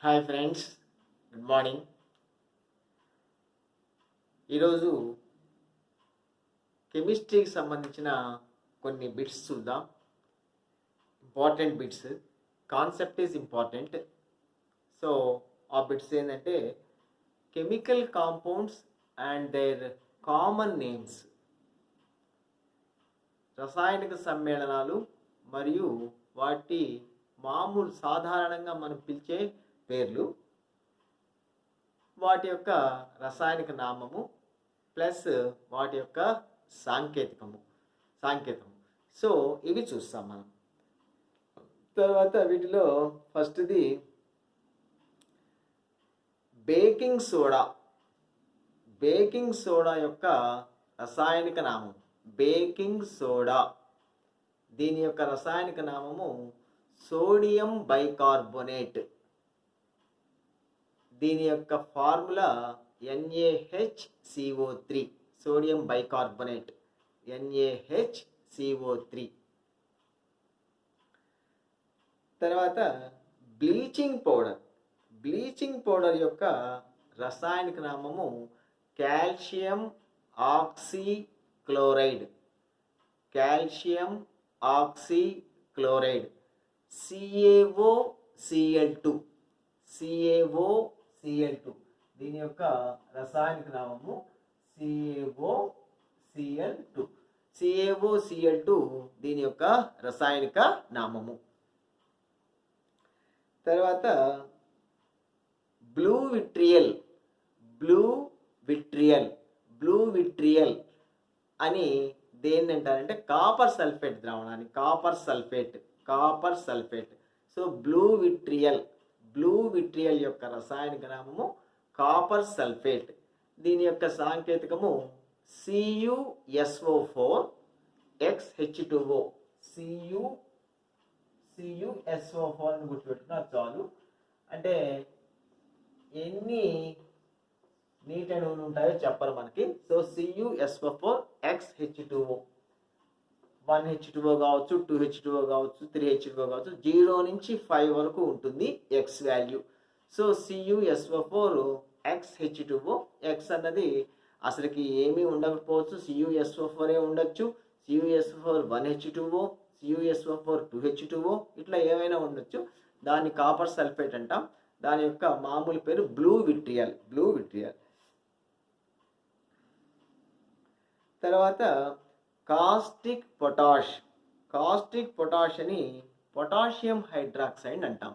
Hi friends, good morning. ఈరోజు కెమిస్ట్రీకి సంబంధించిన కొన్ని బిట్స్ చూద్దాం. Important bits. Concept is important. So ఆ బిట్స్ ఏంటంటే chemical compounds and there common names. రసాయనిక సమ్మేళనాలు మరియు వాటి సాధారణంగా మనం పిలిచే పేర్లు, వాటి యొక్క రసాయనిక నామము ప్లస్ వాటి యొక్క సాంకేతము. సో ఇవి చూస్తాం మనం. తర్వాత వీటిలో ఫస్ట్ది బేకింగ్ సోడా. బేకింగ్ సోడా యొక్క రసాయనిక నామం బేకింగ్ సోడా. దీని యొక్క రసాయనిక నామము సోడియం బైకార్బోనేట్. దీని యొక్క formula NaHCO3. Sodium bicarbonate NaHCO3. తర్వాత బ్లీచింగ్ పౌడర్. బ్లీచింగ్ పౌడర్ యొక్క రసాయనిక నామము calcium oxychloride. Calcium oxychloride CaOCl2. CaOCl2. దీని యొక్క రసాయనిక నామము CaOCl2. CaOCl2 దీని యొక్క రసాయనిక నామము. తర్వాత బ్లూ విట్రియల్. బ్లూ విట్రియల్ అని దేన్ని అంటారంటే కాపర్ సల్ఫేట్ ద్రావణాన్ని. Copper sulphate. So blue vitriol యొక్క రసాయనిక నామము కాపర్ సల్ఫేట్. దీని యొక్క సాంకేతికము CuSO4xH2O. CuSO4 అని గుర్తుపెట్టుకున్నారు చాలు. అంటే ఎన్ని నీటి అణువులు ఉంటాయో చెప్పరు మనకి. So CuSO4xH2O. 1H2O కావచ్చు, 2H2O కావచ్చు, 3H2O కావచ్చు, 0 నుంచి 5 వరకు ఉంటుంది X value. So CuSO4xH2O. X అన్నది అసలుకి ఏమీ ఉండకపోవచ్చు, CuSO4 ఉండొచ్చు, CuSO4 1H2O, CuSO4 2H2O, ఇట్లా ఏమైనా ఉండొచ్చు. దాన్ని కాపర్ సల్ఫేట్ అంటాం. దాని యొక్క మామూలు పేరు బ్లూ విట్రియల్. తర్వాత కాస్టిక్ పొటాష్ అని పొటాషియం హైడ్రాక్సైడ్ అంటాం.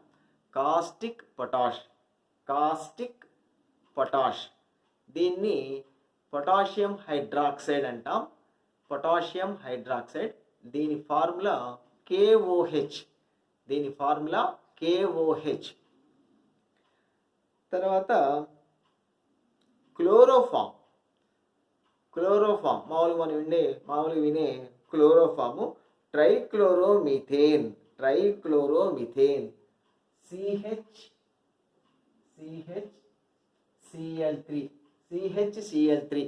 Caustic potash. దీన్ని పొటాషియం హైడ్రాక్సైడ్ అంటాం. దీని ఫార్ములా KOH. తర్వాత క్లోరోఫామ్. మామూలుగా వినే క్లోరోఫాము ట్రైక్లోరోమిథేన్. CHCl3.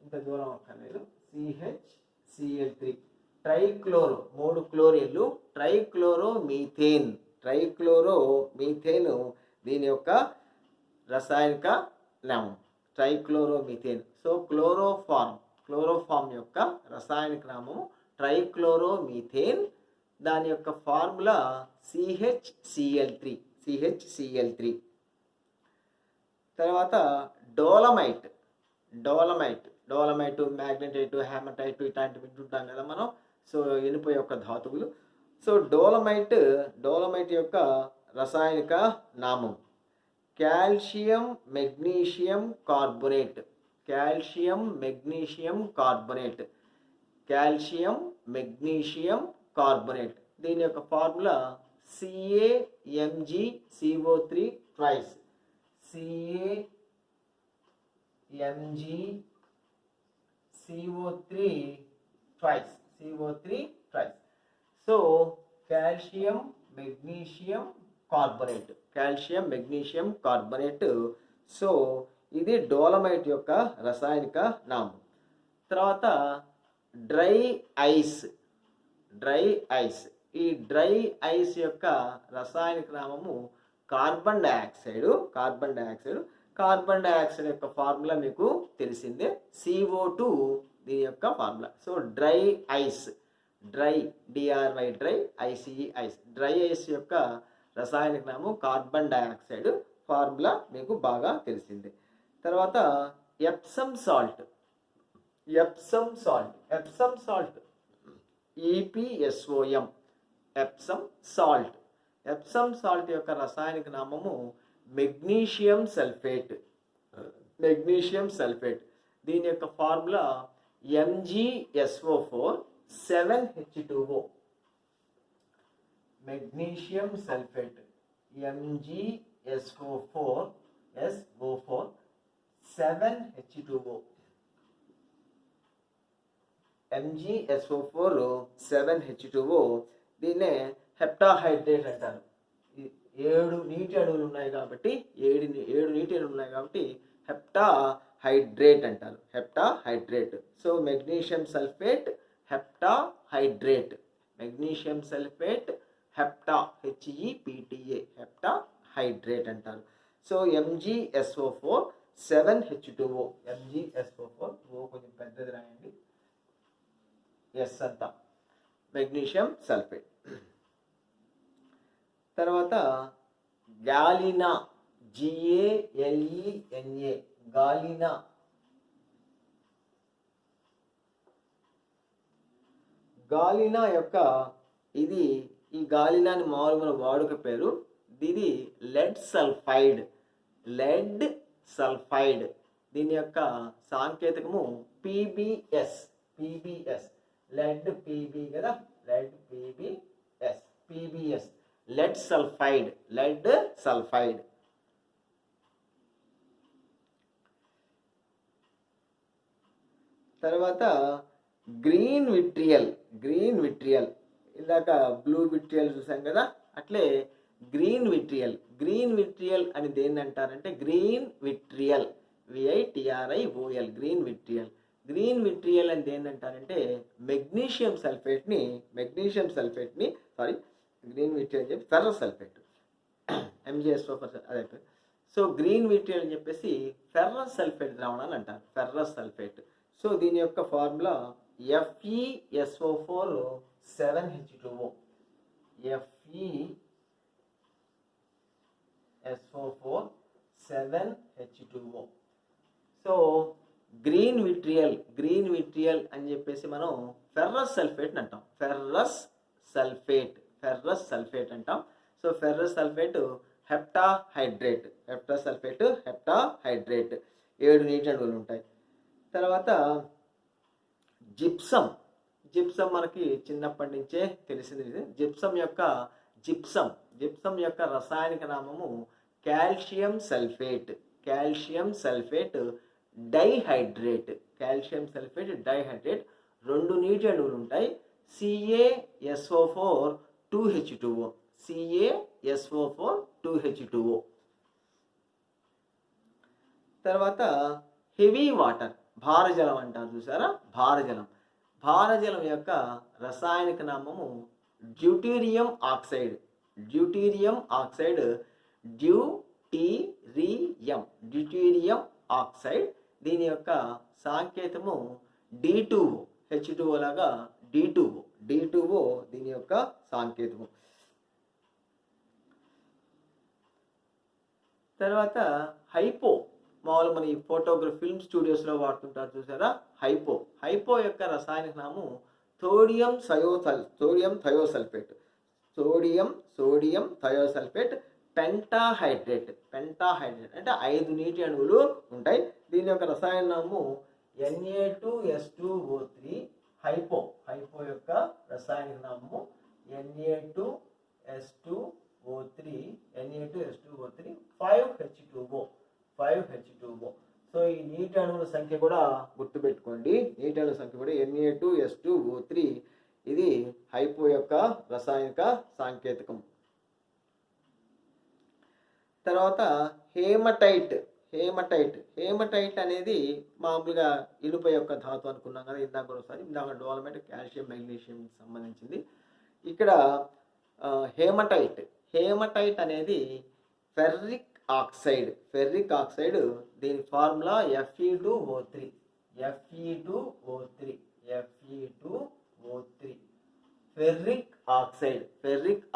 ఇంత దూరం అక్కర్లేదు. CHCl3 trichloro, 3 క్లోరిన్లు, ట్రైక్లోరోమీథేన్. దీని యొక్క రసాయనిక నామం ట్రైక్లోరోమీథేన్. సో క్లోరోఫామ్ యొక్క రసాయనిక నామము ట్రైక్లోరోమీథేన్. దాని యొక్క ఫార్ములా CHCl3. తర్వాత డోలమైట్, మ్యాగ్నెటైట్, హ్యామటైట్ ఇట్లాంటివి వింటుంటాం కదా మనం. సో ఇనుప యొక్క ధాతువులు. సో డోలమైట్ యొక్క రసాయనిక నామం కాల్షియం మెగ్నీషియం కార్బోనేట్. దీని యొక్క formula CaMgCO3 twice. So calcium magnesium carbonate. So ఇది డోలమైట్ యొక్క రసాయనిక నామం. తర్వాత డ్రై ఐస్. ఈ డ్రై ఐస్ యొక్క రసాయనిక నామము కార్బన్ డైఆక్సైడ్ యొక్క ఫార్ములా మీకు తెలిసిందే, CO2 దీని యొక్క formula. So dry ice, dry DRY dry, ICE ice, dry ice యొక్క రసాయనిక నామం కార్బన్ డైఆక్సైడ్, ఫార్ములా మీకు బాగా తెలిసిందే. తర్వాత Epsom salt, EPSOM, Epsom salt యొక్క రసాయనిక నామము మెగ్నీషియం సల్ఫేట్, దీని యొక్క formula MgSO4 7H2O, magnesium sulphate MgSO4 7H2O, MgSO4 7H2O. దీన్నే హెప్టాహైడ్రేట్ అంటారు. 7 నీటి అణువులు ఉన్నాయి కాబట్టి 7 నీటి అణువులు ఉన్నాయి కాబట్టి హెప్టాహైడ్రేట్ అంటారు, heptahydrate. So magnesium sulphate heptahydrate, hepta HEPTA, heptahydrate అంటారు. సో MgSO4 7H2O, MgSO4 కొంచెం పెద్దది రాయండి, ఎస్ అంతా మెగ్నీషియం సల్ఫేట్. తర్వాత గాలినా, GALENA, గాలినా యొక్క ఈ గాలినాని మామూలుగా వాడుక పేరు. ఇది లెడ్ సల్ఫైడ్, దీని యొక్క సాంకేతికము PbS, లెడ్ PB కదా, PbS, లెడ్ సల్ఫైడ్. తర్వాత గ్రీన్ విట్రియల్, ఇందాక బ్లూ విట్రియల్ చూసాం కదా, అట్లే గ్రీన్ విట్రియల్ అని దేన్ని అంటారంటే VITRIOL, గ్రీన్ విట్రియల్ అని దేన్ని అంటారంటే మెగ్నీషియం సల్ఫేట్ని గ్రీన్ విట్రియల్ అని చెప్పి ఫెర్రస్ సల్ఫేట్, MgSO4 అదే. సో గ్రీన్ విట్రియల్ అని చెప్పేసి ఫెర్రస్ సల్ఫేట్ ద్రావణాలు అంటారు, ఫెర్రస్ సల్ఫేట్. సో దీని యొక్క formula FeSO4 7H2O, FeSO4 7H2O. So green vitriol అని చెప్పేసి మనం ఫెర్రస్ సల్ఫేట్ అంటాం, ఫెర్రస్ సల్ఫేట్ అంటాం. సో ఫెర్రస్ సల్ఫేట్ హెప్టాహైడ్రేట్, 7 నీటి అణువులు ఉంటాయి. తర్వాత జిప్సమ్ మనకి చిన్నప్పటి నుంచే తెలిసింది. జిప్సమ్ యొక్క రసాయనిక నామము కాల్షియం సల్ఫేట్ డైహైడ్రేట్, 2 నీటి అణువులు ఉంటాయి, CaSO4 2H2O. తర్వాత హెవీ వాటర్, భారజలం అంటారు చూసారా, భారజలం యొక్క రసాయనిక నామము డ్యూటీరియం ఆక్సైడ్, డ్యూటీరియం ఆక్సైడ్. దీని యొక్క సాంకేతము D2O, H2O లాగా D2O దీని యొక్క సాంకేతము. తర్వాత హైపో, మామూలు మన ఈ ఫోటోగ్రఫీ ఫిల్మ్ స్టూడియోస్లో వాడుతుంటారు చూసారా, హైపో యొక్క రసాయనిక నామం సోడియం థయోసల్ఫేట్, పెంటాహైడ్రేట్ అంటే 5 నీటి అణువులు ఉంటాయి. దీని యొక్క రసాయన నామము Na2S2O3. హైపో యొక్క రసాయనిక నామము Na2S2O3 5H2O. సో ఈ నీటి అణువుల సంఖ్య కూడా గుర్తుపెట్టుకోండి, Na2S2O3 ఇది హైపో యొక్క రసాయనిక సాంకేతికం. తర్వాత హేమటైట్ అనేది మామూలుగా ఇనుప యొక్క ధాతు అనుకున్నాం కదా ఇందాక ఒకసారి, డోలమైట్, కాల్షియం, మెగ్నీషియం సంబంధించింది. ఇక్కడ హేమటైట్ అనేది ఫెర్రిక్ ఆక్సైడ్ దీని formula Fe2O3 Fe2O3 ferric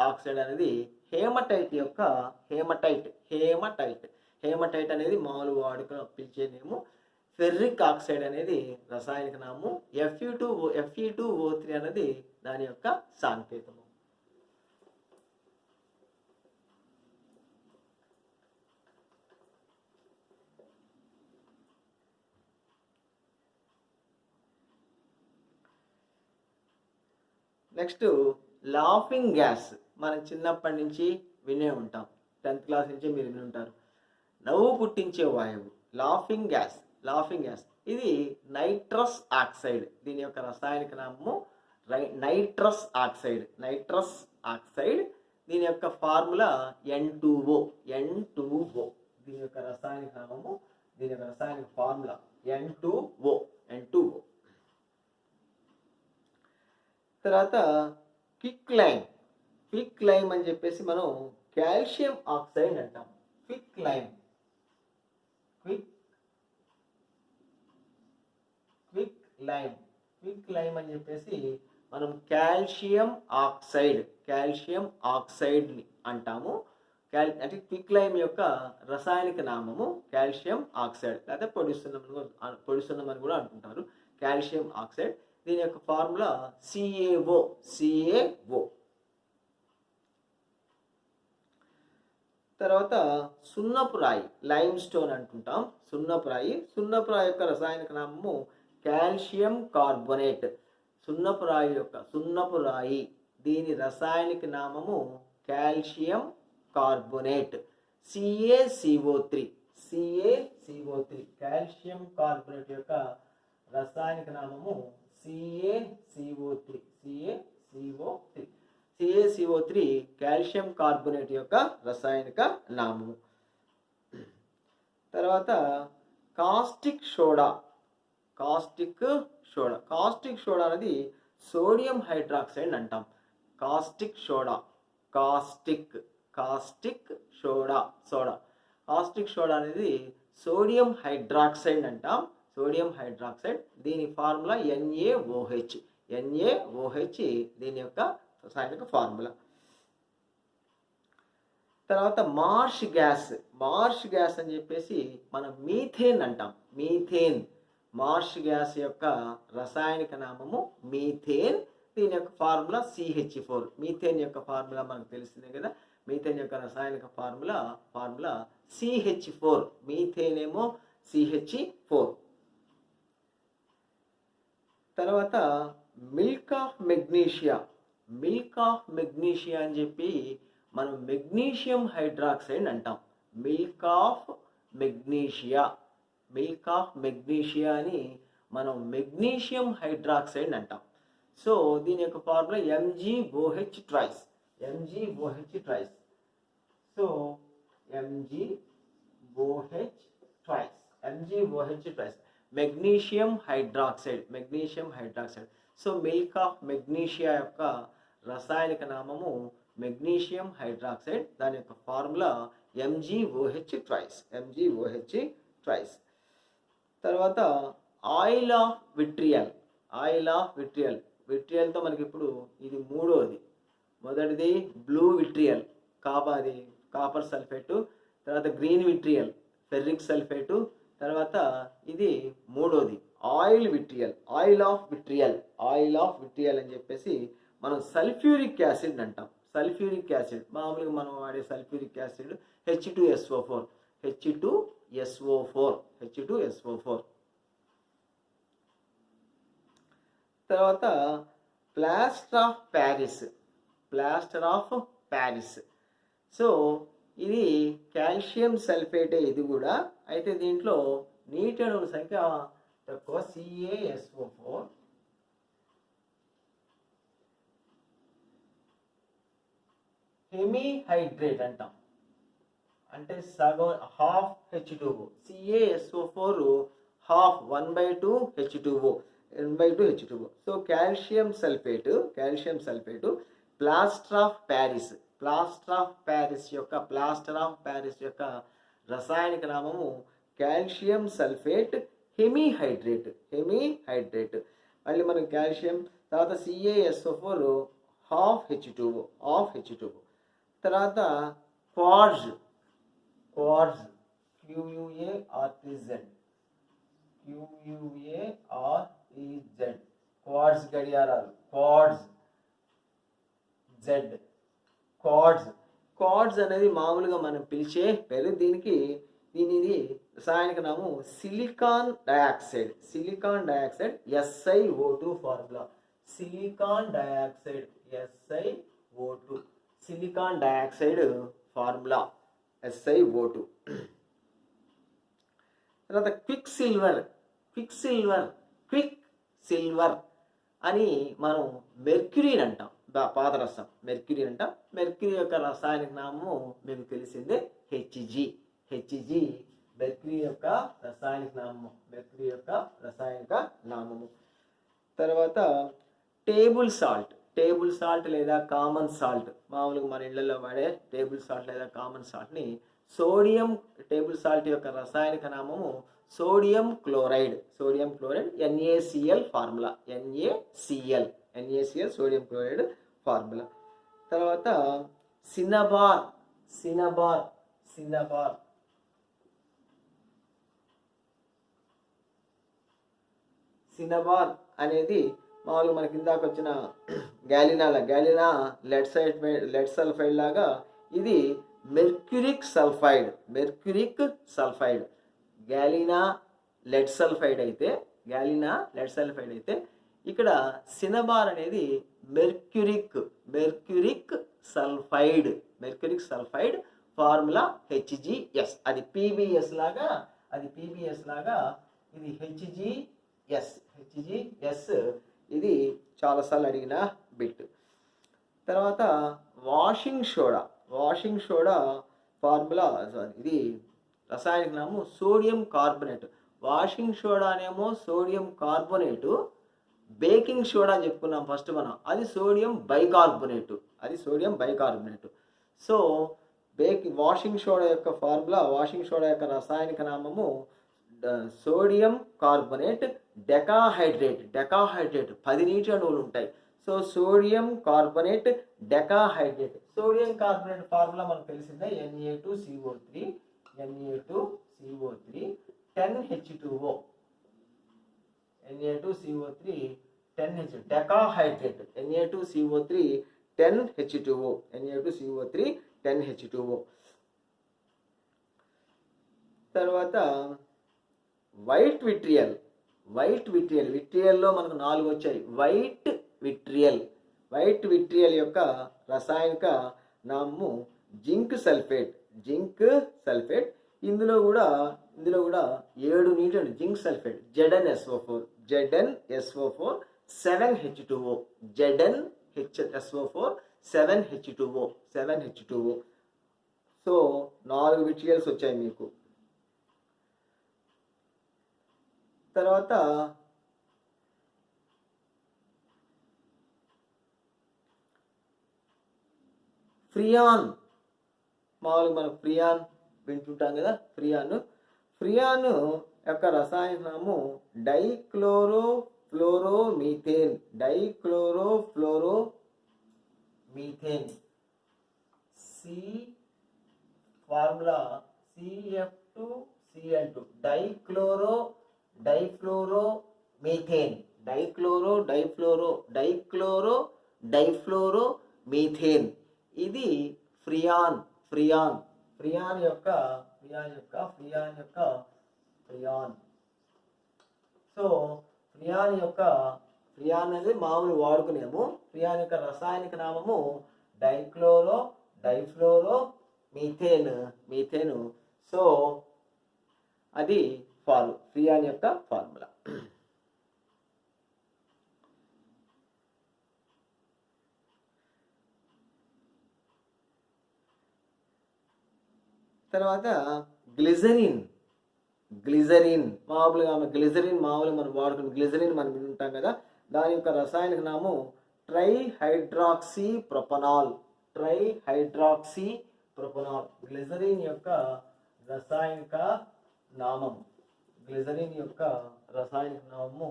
oxide అనేది హేమటైట్ అనేది మామూలు వాడుకలో పిలిచే నేము. ఫెర్రిక్ ఆక్సైడ్ అనేది రసాయనిక నామము. Fe2O3 అనేది దాని యొక్క సాంకేతము. Next laughing gas. మనం చిన్నప్పటి నుంచి వినే ఉంటాం, 10th క్లాస్ నుంచి మీరు విని ఉంటారు. నవ్వు పుట్టించే వాయువు లాఫింగ్ గ్యాస్. ఇది నైట్రస్ ఆక్సైడ్. దీని యొక్క రసాయనిక నామము నైట్రస్ ఆక్సైడ్. దీని యొక్క ఫార్ములా N2O. దీని యొక్క రసాయనిక నామము, దీని యొక్క రసాయనిక ఫార్ములా N2O. తర్వాత క్విక్ లైమ్ అని చెప్పేసి మనం కాల్షియం ఆక్సైడ్ అంటాం. క్విక్ లైమ్ అని చెప్పేసి మనం కాల్షియం ఆక్సైడ్ని అంటాము. అంటే క్విక్ లైమ్ యొక్క రసాయనిక నామము కాల్షియం ఆక్సైడ్, లేదా పొడిసున్నం అని కూడా అంటుంటారు. Calcium oxide. దీని యొక్క ఫార్ములా CaO. తర్వాత సున్నపు రాయి, లైమ్ స్టోన్ అంటుంటాం. సున్నపు రాయి యొక్క రసాయనిక నామము కాల్షియం కార్బోనేట్. సున్నపు రాయి దీని రసాయనిక నామము calcium carbonate. CaCO3. Calcium carbonate యొక్క రసాయనిక నామము CaCO3 కాల్షియం కార్బోనేట్ యొక్క రసాయనిక నామము. తర్వాత కాస్టిక్ సోడా అనేది సోడియం హైడ్రాక్సైడ్ అంటాం. కాస్టిక్ సోడా అనేది సోడియం హైడ్రాక్సైడ్ అంటాం. దీని ఫార్ములా NaOH. దీని యొక్క రసాయనిక ఫార్ములా. తర్వాత మార్ష్ గ్యాస్ అని చెప్పేసి మనం మీథేన్ అంటాం. మార్ష్ గ్యాస్ యొక్క రసాయనిక నామము మీథేన్. దీని యొక్క ఫార్ములా CH4. మీథేన్ యొక్క ఫార్ములా మనకు తెలిసిందే కదా. మీథేన్ యొక్క రసాయనిక ఫార్ములా CH4. మీథేన్ ఏమో CH4. తర్వాత మిల్క్ ఆఫ్ మెగ్నీషియా అని చెప్పి మనం మెగ్నీషియం హైడ్రాక్సైడ్ అంటాం. మిల్క్ ఆఫ్ మెగ్నీషియా అని మనం మెగ్నీషియం హైడ్రాక్సైడ్ అంటాం. సో దీని యొక్క ఫార్ములా MgOH ట్రైస్. సో MgOH ట్రైస్ magnesium hydroxide. So milk of magnesia యొక్క రసాయనిక నామము మెగ్నీషియం హైడ్రాక్సైడ్. దాని యొక్క ఫార్ములా MgOH ట్రైస్. తర్వాత ఆయిల్ ఆఫ్ విట్రియల్తో మనకి ఇప్పుడు ఇది మూడోది. మొదటిది బ్లూ విట్రియల్, కాపర్ సల్ఫేటు. తర్వాత గ్రీన్ విట్రియల్, ఫెర్రిక్ సల్ఫేటు. తర్వాత ఇది మూడోది ఆయిల్ ఆఫ్ విట్రియల్ అని చెప్పేసి మనం సల్ఫ్యూరిక్ యాసిడ్ అంటాం. మామూలుగా మనం వాడే సల్ఫ్యూరిక్ యాసిడ్ H2SO4. తర్వాత ప్లాస్టర్ ఆఫ్ ప్యారిస్. సో ఇది కాల్షియం సల్ఫేటే ఇది కూడా. అయితే దీంట్లో నీటి అణువుల సంఖ్య తక్కువ. CaSO4. హెమీహైడ్రేట్ అంటాం, అంటే సగం, half H2O. CaSO4 half, 1/2 H2O. So calcium sulphate plaster of plaster of Paris యొక్క రసాయనిక నామము కాల్షియం సల్ఫేట్ హెమీహైడ్రేట్. మళ్ళీ మనం కాల్షియం, తర్వాత CaSO4 హాఫ్ H2O. తర్వాత క్వార్ట్జ్ QUARTZ క్వార్ట్జ్ గడియారాలు, క్వార్ట్జ్ అనేది మామూలుగా మనం పిలిచే పేరు. దీనికి రసాయనిక నామం silicon dioxide SiO2 formula. Silicon dioxide formula SiO2. తర్వాత క్విక్ సిల్వర్ అని మనం మెర్క్యూరీని అంటాం. పాదరసం మెర్క్యూరీ అంటాం. మెర్క్యూరీ యొక్క రసాయనిక నామము మీకు తెలిసిందే Hg. మెర్క్యూరీ యొక్క రసాయనిక నామము. తర్వాత టేబుల్ సాల్ట్ లేదా కామన్ సాల్ట్, మామూలుగా మన ఇళ్లలో వాడే టేబుల్ సాల్ట్ లేదా కామన్ సాల్ట్ని టేబుల్ సాల్ట్ యొక్క రసాయనిక నామము sodium chloride NaCl formula. NaCl sodium chloride formula. తర్వాత సినబార్ అనేది మామూలుగా మనకి ఇందాక వచ్చిన గ్యాలినా లెడ్ సల్ఫైడ్ లాగా ఇది మెర్క్యూరిక్ సల్ఫైడ్. గ్యాలినా లెడ్ సల్ఫైడ్ అయితే ఇక్కడ సినబార్ అనేది మెర్క్యూరిక్ సల్ఫైడ్ ఫార్ములా HgS. అది PbS లాగా ఇది HgS. ఇది చాలాసార్లు అడిగిన బిట్. తర్వాత వాషింగ్ సోడా ఫార్ములా, ఇది రసాయనిక నామం సోడియం కార్బోనేట్. వాషింగ్ సోడానేమో సోడియం కార్బోనేటు, బేకింగ్ సోడా చెప్పుకున్నాం ఫస్ట్ మనం, అది sodium bicarbonate. So washing soda యొక్క ఫార్ములా, వాషింగ్ సోడా యొక్క రసాయనిక నామము సోడియం కార్బోనేట్ డెకాహైడ్రేట్. 10 నీటి అణువులు ఉంటాయి. So sodium carbonate decahydrate. Sodium carbonate formula మనకు తెలిసిందే Na2CO3 10H2O. Decahydrate Na2CO3 10H2O. తర్వాత వైట్ విట్రియల్లో మనకు 4 వచ్చాయి. వైట్ విట్రియల్ యొక్క రసాయనిక నామము జింక్ సల్ఫేట్. ఇందులో కూడా 7 నీటి zinc sulphate ZnSO4 7H2O. ZnSO4 7H2O. So 4 విట్రియల్స్ వచ్చాయి మీకు. తర్వాత ఫ్రియాన్, మామూలుగా మనం ఫ్రియాన్ వింటుంటాం కదా. ఫ్రియాన్ యొక్క రసాయన నామం డైక్లోరోఫ్లోరోమీథేన్. C formula CF2Cl2 డైఫ్లోరోమీథేన్. డైఫ్లోరోమీథేన్. ఇది ఫ్రియాన్ యొక్క సో ఫ్రియాన్ అనేది మామూలు వాడుకునేము. ఫ్రియాన్ యొక్క రసాయనిక నామము డైఫ్లోరోమీథేన్. సో అది ఫ్రియాన్ యొక్క ఫార్ములా. తర్వాత గ్లిజరిన్ మామూలుగా మనం వాడుకున్న గ్లిజరిన్ మనం వింటాం కదా. దాని యొక్క రసాయనిక నామం ట్రైహైడ్రాక్సీ ప్రొపనాల్. ట్రైహైడ్రాక్సీ ప్రొపనాల్. గ్లిజరిన్ యొక్క రసాయనిక నామము, గ్లిజరిన్ యొక్క రసాయనిక నామము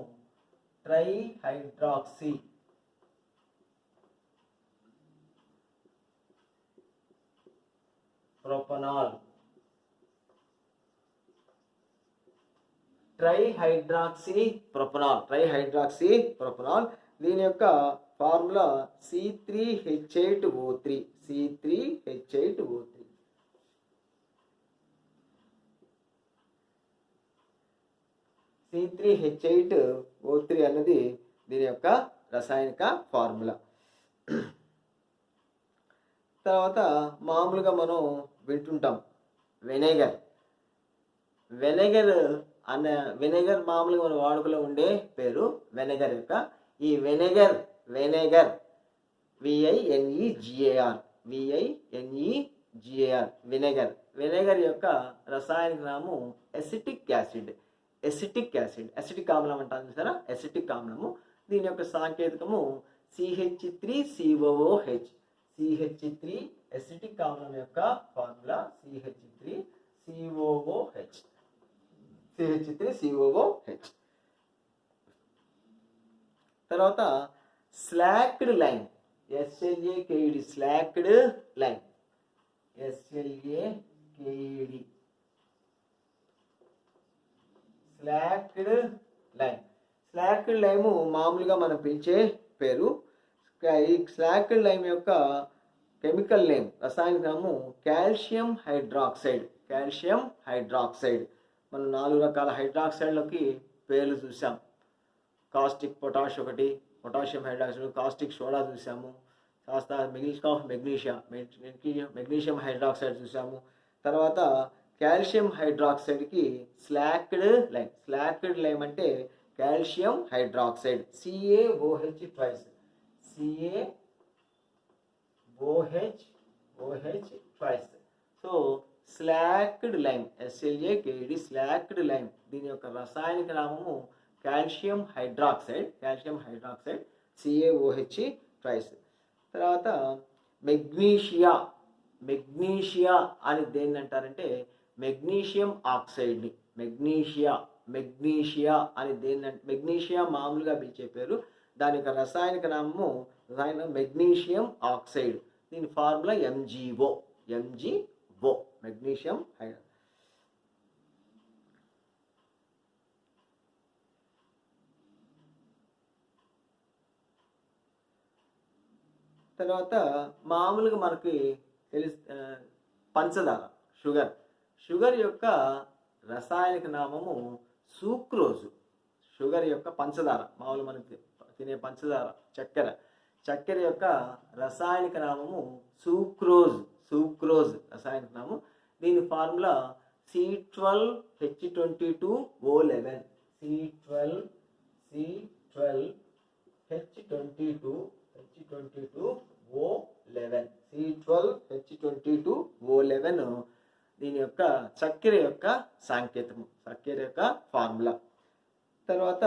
ట్రైహైడ్రాక్సీ ప్రొపనాల్. ట్రైహైడ్రాక్సీ ప్రొపనాల్. దీని యొక్క ఫార్ములా C3H8O3. C3H8O3 అన్నది దీని యొక్క రసాయనిక ఫార్ములా. తర్వాత మామూలుగా మనం వింటుంటాం వెనిగర్. వెనిగర్ మామూలుగా మన వాడుకలో ఉండే పేరు వెనిగర్ యొక్క. ఈ వెనిగర్ వెనిగర్ యొక్క రసాయనిక నామం ఎసిటిక్ యాసిడ్. ఎసిటిక్ ఆమ్లం అంటారు చూసారా, ఎసిటిక్ ఆమ్లము. దీని యొక్క సాంకేతికము CH3COOH. ఎసిటిక్ ఆమ్లం యొక్క ఫార్ములా CH3COOH. తర్వాత slaked lime, SLAKED, slaked lime. Slaked lime మామూలుగా మనం పిలిచే పేరు. ఈ స్లాక్డ్ లైమ్ యొక్క కెమికల్ నేమ్, రసాయనిక నామం కాల్షియం హైడ్రాక్సైడ్. మనం 4 రకాల హైడ్రాక్సైడ్లకి పేర్లు చూసాం. కాస్టిక్ పొటాష్ ఒకటి, పొటాషియం హైడ్రాక్సైడ్, కాస్టిక్ సోడా చూసాము, కాస్త మిల్క్ ఆఫ్ మెగ్నీషియం హైడ్రాక్సైడ్ చూసాము. తర్వాత కాల్షియం హైడ్రాక్సైడ్కి స్లాక్డ్ లైమ్ అంటే calcium hydroxide, CaOH twice. So slaked lime, SLAKED, slaked lime. దీని యొక్క రసాయనిక నామము కాల్షియం హైడ్రాక్సైడ్, CaOH ట్వైస్. తర్వాత మెగ్నీషియా అని దేన్ని అంటారంటే మెగ్నీషియం ఆక్సైడ్ని. మెగ్నీషియా అని దేన్ని, మెగ్నీషియా మామూలుగా పిలిచే పేరు. దాని యొక్క రసాయనిక నామము మెగ్నీషియం ఆక్సైడ్. దీని ఫార్ములా MgO. Magnesium hydroxide. తర్వాత మామూలుగా మనకి పంచదార, షుగర్ యొక్క రసాయనిక నామము సూక్రోజ్. షుగర్ యొక్క పంచదార, మామూలు మనకి తినే పంచదార, చక్కెర యొక్క రసాయనిక నామము సూక్రోజ్ రసాయనిక నామం. దీని ఫార్ములా C12H22O11. C12H22O11. దీని యొక్క చక్కెర యొక్క సాంకేతము, చక్కెర యొక్క ఫార్ములా. తర్వాత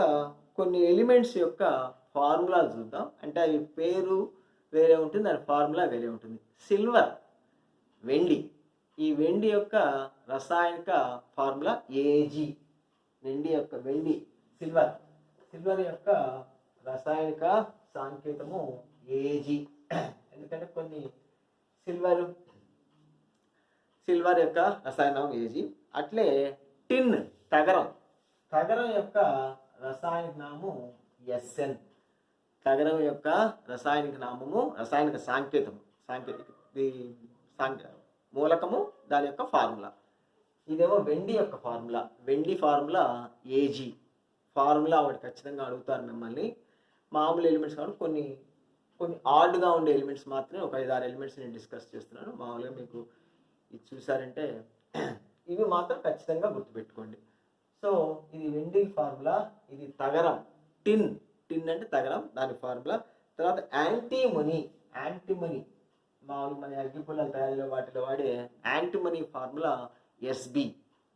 కొన్ని ఎలిమెంట్స్ యొక్క ఫార్ములాలు చూద్దాం. అంటే అవి పేరు వేరే ఉంటుంది, దాని ఫార్ములా వేరే ఉంటుంది. సిల్వర్, వెండి. ఈ వెండి యొక్క రసాయనిక ఫార్ములా Ag. సిల్వర్ యొక్క రసాయనిక సాంకేతము Ag. ఎందుకంటే కొన్ని సిల్వర్ యొక్క రసాయనం Ag. అట్లే టిన్, తగరం యొక్క రసాయనిక నామము Sn. తగరం యొక్క రసాయనిక నామము, రసాయనిక సాంకేతము, మూలకము, దాని యొక్క ఫార్ములా. ఇదేమో వెండి యొక్క ఫార్ములా. వెండి ఫార్ములా Ag. ఫార్ములా ఒకటి ఖచ్చితంగా అడుగుతారు మిమ్మల్ని. మామూలు ఎలిమెంట్స్ కాబట్టి కొన్ని ఆడ్గా ఉండే ఎలిమెంట్స్ మాత్రమే, ఒక 5-6 ఎలిమెంట్స్ నేను డిస్కస్ చేస్తున్నాను. మామూలుగా మీకు ఇది చూసారంటే ఇవి మాత్రం ఖచ్చితంగా గుర్తుపెట్టుకోండి. సో ఇది వెండి ఫార్ములా, ఇది తగరం, టిన్ అంటే తగరం, దాని ఫార్ములా. తర్వాత యాంటీమనీ, మామూలు మన అగ్గిపుల్లల తయారీలో వాటిలో వాడే antimony formula SB.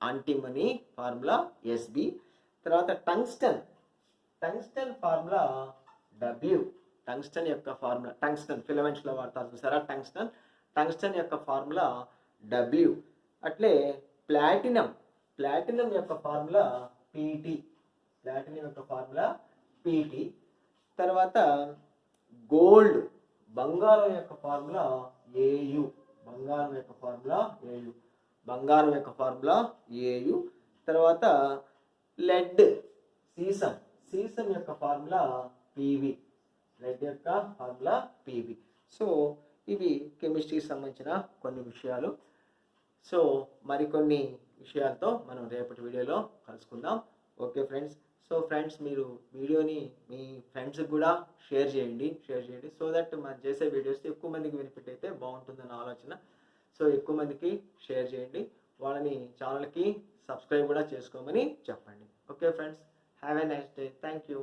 Antimony formula SB. తర్వాత టంగ్స్టన్ ఫార్ములా W. టంగ్స్టన్ యొక్క ఫార్ములా, టంగ్స్టన్ ఫిలమెంట్స్లో వాడతారు చూసారా, టంగ్స్టన్ యొక్క ఫార్ములా W. అట్లే ప్లాటినం యొక్క ఫార్ములా PT. తర్వాత గోల్డ్, బంగారం యొక్క ఫార్ములా AU. తర్వాత లెడ్, సీసం యొక్క ఫార్ములా PV. సో ఇవి కెమిస్ట్రీకి సంబంధించిన కొన్ని విషయాలు. సో మరికొన్ని విషయాలతో మనం రేపటి వీడియోలో కలుసుకుందాం. Okay friends. సో ఫ్రెండ్స్, మీరు వీడియోని మీ ఫ్రెండ్స్కి కూడా షేర్ చేయండి సో దట్ మనం చేసే వీడియోస్ ఎక్కువ మందికి బెనిఫిట్ అయితే బాగుంటుందన్న ఆలోచన. సో ఎక్కువ మందికి షేర్ చేయండి, వాళ్ళని ఛానల్కి సబ్స్క్రైబ్ కూడా చేసుకోమని చెప్పండి. Okay friends, have a nice day. Thank you.